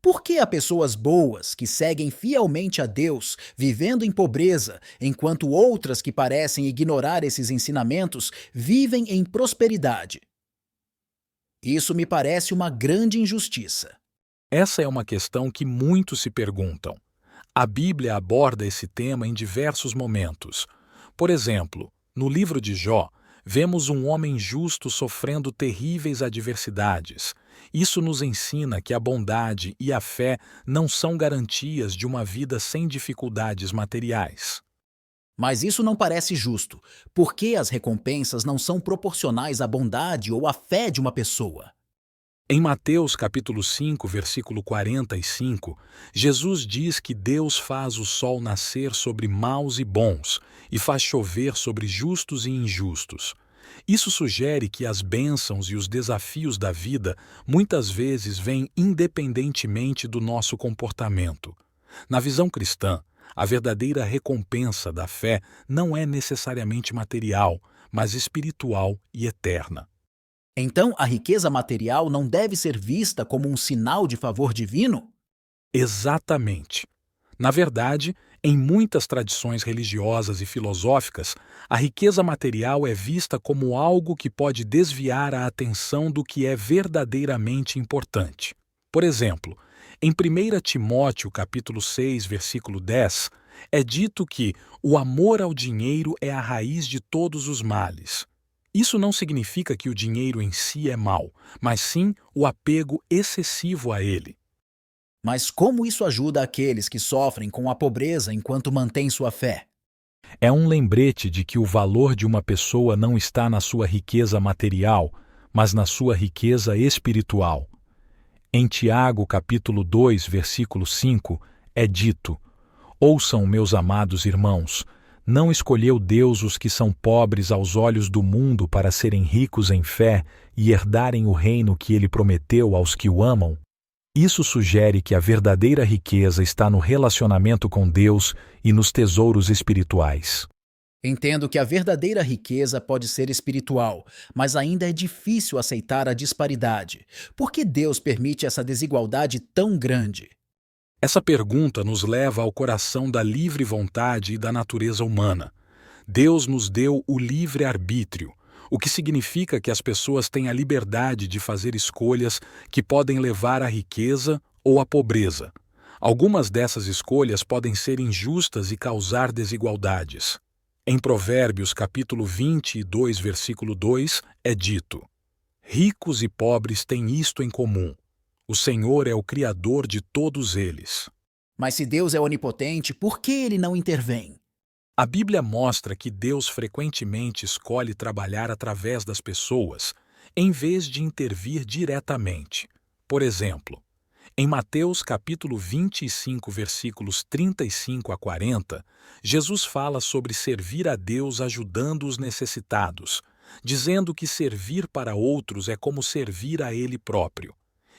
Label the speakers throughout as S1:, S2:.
S1: Por que há pessoas boas que seguem fielmente a Deus, vivendo em pobreza, enquanto outras que parecem ignorar esses ensinamentos vivem em prosperidade? Isso me parece uma grande injustiça.
S2: Essa é uma questão que muitos se perguntam. A Bíblia aborda esse tema em diversos momentos. Por exemplo, no livro de Jó, vemos um homem justo sofrendo terríveis adversidades. Isso nos ensina que a bondade e a fé não são garantias de uma vida sem dificuldades materiais.
S1: Mas isso não parece justo. Por que as recompensas não são proporcionais à bondade ou à fé de uma pessoa?
S2: Em Mateus capítulo 5, versículo 45, Jesus diz que Deus faz o sol nascer sobre maus e bons e faz chover sobre justos e injustos. Isso sugere que as bênçãos e os desafios da vida muitas vezes vêm independentemente do nosso comportamento. Na visão cristã, a verdadeira recompensa da fé não é necessariamente material, mas espiritual e eterna.
S1: Então a riqueza material não deve ser vista como um sinal de favor divino?
S2: Exatamente. Na verdade, em muitas tradições religiosas e filosóficas, a riqueza material é vista como algo que pode desviar a atenção do que é verdadeiramente importante. Por exemplo, em 1 Timóteo capítulo 6, versículo 10, é dito que o amor ao dinheiro é a raiz de todos os males. Isso não significa que o dinheiro em si é mau, mas sim o apego excessivo a ele.
S1: Mas como isso ajuda aqueles que sofrem com a pobreza enquanto mantêm sua fé?
S2: É um lembrete de que o valor de uma pessoa não está na sua riqueza material, mas na sua riqueza espiritual. Em Tiago, capítulo 2, versículo 5, é dito: Ouçam, meus amados irmãos, não escolheu Deus os que são pobres aos olhos do mundo para serem ricos em fé e herdarem o reino que ele prometeu aos que o amam? Isso sugere que a verdadeira riqueza está no relacionamento com Deus e nos tesouros espirituais.
S1: Entendo que a verdadeira riqueza pode ser espiritual, mas ainda é difícil aceitar a disparidade. Por que Deus permite essa desigualdade tão grande?
S2: Essa pergunta nos leva ao coração da livre vontade e da natureza humana. Deus nos deu o livre-arbítrio, o que significa que as pessoas têm a liberdade de fazer escolhas que podem levar à riqueza ou à pobreza. Algumas dessas escolhas podem ser injustas e causar desigualdades. Em Provérbios capítulo 22, versículo 2, é dito: Ricos e pobres têm isto em comum. O Senhor é o Criador de todos eles.
S1: Mas se Deus é onipotente, por que ele não intervém?
S2: A Bíblia mostra que Deus frequentemente escolhe trabalhar através das pessoas, em vez de intervir diretamente. Por exemplo, em Mateus capítulo 25, versículos 35 a 40, Jesus fala sobre servir a Deus ajudando os necessitados, dizendo que servir para outros é como servir a Ele próprio.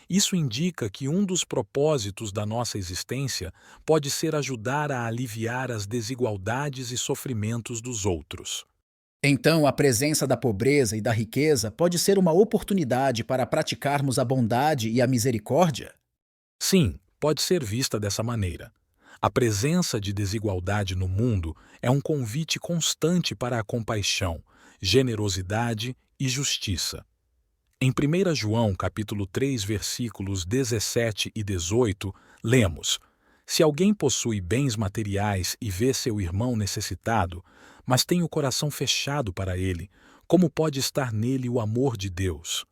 S2: Isso indica que um dos propósitos da nossa existência pode ser ajudar a aliviar as desigualdades e sofrimentos dos outros.
S1: Então, a presença da pobreza e da riqueza pode ser uma oportunidade para praticarmos a bondade e a misericórdia?
S2: Sim, pode ser vista dessa maneira. A presença de desigualdade no mundo é um convite constante para a compaixão, generosidade e justiça. Em 1 João, capítulo 3, versículos 17 e 18, lemos: Se alguém possui bens materiais e vê seu irmão necessitado, mas tem o coração fechado para ele, como pode estar nele o amor de Deus?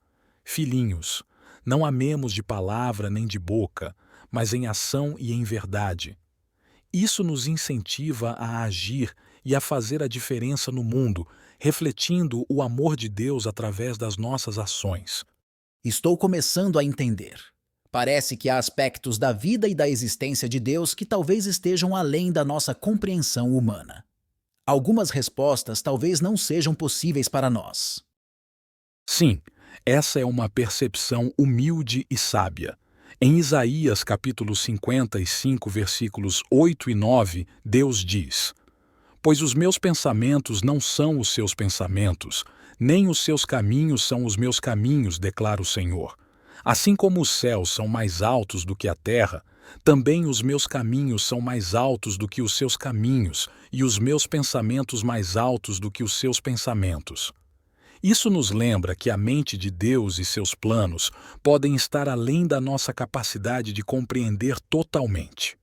S2: Filhinhos, não amemos de palavra nem de boca, mas em ação e em verdade. Isso nos incentiva a agir e a fazer a diferença no mundo, refletindo o amor de Deus através das nossas ações.
S1: Estou começando a entender. Parece que há aspectos da vida e da existência de Deus que talvez estejam além da nossa compreensão humana. Algumas respostas talvez não sejam possíveis para nós.
S2: Sim, essa é uma percepção humilde e sábia. Em Isaías capítulo 55, versículos 8 e 9, Deus diz: Pois os meus pensamentos não são os seus pensamentos, nem os seus caminhos são os meus caminhos, declara o Senhor. Assim como os céus são mais altos do que a terra, também os meus caminhos são mais altos do que os seus caminhos, e os meus pensamentos mais altos do que os seus pensamentos. Isso nos lembra que a mente de Deus e seus planos podem estar além da nossa capacidade de compreender totalmente.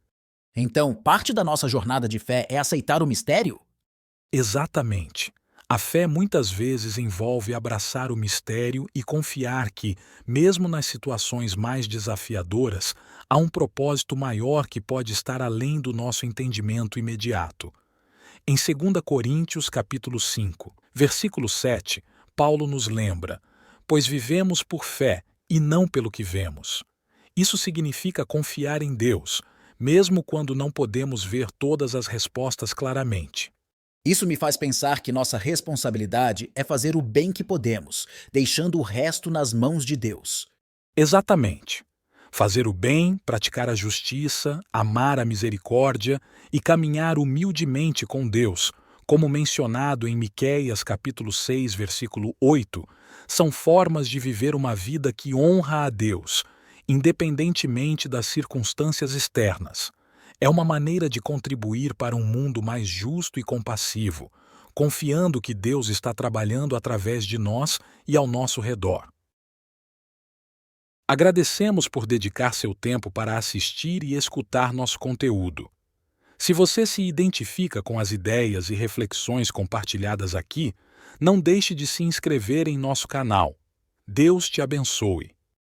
S1: Então, parte da nossa jornada de fé é aceitar o mistério?
S2: Exatamente. A fé muitas vezes envolve abraçar o mistério e confiar que, mesmo nas situações mais desafiadoras, há um propósito maior que pode estar além do nosso entendimento imediato. Em 2 Coríntios capítulo 5, versículo 7, Paulo nos lembra: "Pois vivemos por fé e não pelo que vemos." Isso significa confiar em Deus, mesmo quando não podemos ver todas as respostas claramente.
S1: Isso me faz pensar que nossa responsabilidade é fazer o bem que podemos, deixando o resto nas mãos de Deus.
S2: Exatamente. Fazer o bem, praticar a justiça, amar a misericórdia e caminhar humildemente com Deus, como mencionado em Miqueias capítulo 6, versículo 8, são formas de viver uma vida que honra a Deus, independentemente das circunstâncias externas. É uma maneira de contribuir para um mundo mais justo e compassivo, confiando que Deus está trabalhando através de nós e ao nosso redor. Agradecemos por dedicar seu tempo para assistir e escutar nosso conteúdo. Se você se identifica com as ideias e reflexões compartilhadas aqui, não deixe de se inscrever em nosso canal. Deus te abençoe.